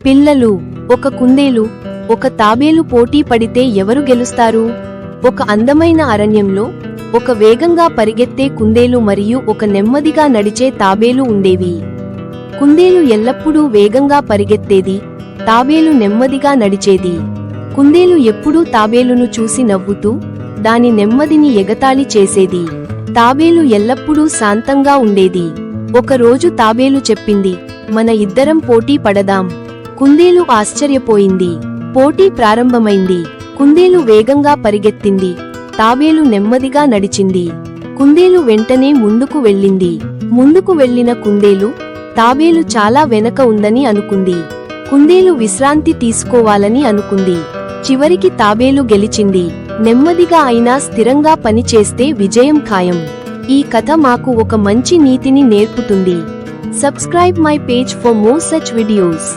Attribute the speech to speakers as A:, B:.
A: పిల్లలు, ఒక కుందేలు, ఒక తాబేలు పోటీ పడితే ఎవరు గెలుస్తారు? ఒక అందమైన అరణ్యంలో ఒక వేగంగా పరిగెత్తే కుందేలు మరియు ఒక నెమ్మదిగా నడిచే తాబేలు ఉండేవి. కుందేలు ఎల్లప్పుడూ వేగంగా పరిగెత్తేది, తాబేలు నెమ్మదిగా నడిచేది. కుందేలు ఎప్పుడూ తాబేలును చూసి నవ్వుతూ దాని నెమ్మదిని ఎగతాళి చేసేది. తాబేలు ఎల్లప్పుడూ శాంతంగా ఉండేది. ఒకరోజు తాబేలు చెప్పింది, మన ఇద్దరం పోటీ పడదాం. కుందేలు ఆశ్చర్యపోయింది. పోటీ ప్రారంభమైంది. కుందేలు వేగంగా పరిగెత్తింది, తాబేలు నెమ్మదిగా నడిచింది. కుందేలు వెంటనే ముందుకు వెళ్ళింది. ముందుకు వెళ్లిన కుందేలు తాబేలు చాలా వెనక ఉందని అనుకుంది. కుందేలు విశ్రాంతి తీసుకోవాలని అనుకుంది. చివరికి తాబేలు గెలిచింది. నెమ్మదిగా అయినా స్థిరంగా పనిచేస్తే విజయం ఖాయం. ఈ కథ మాకు ఒక మంచి నీతిని నేర్పుతుంది. Subscribe my page for more such videos.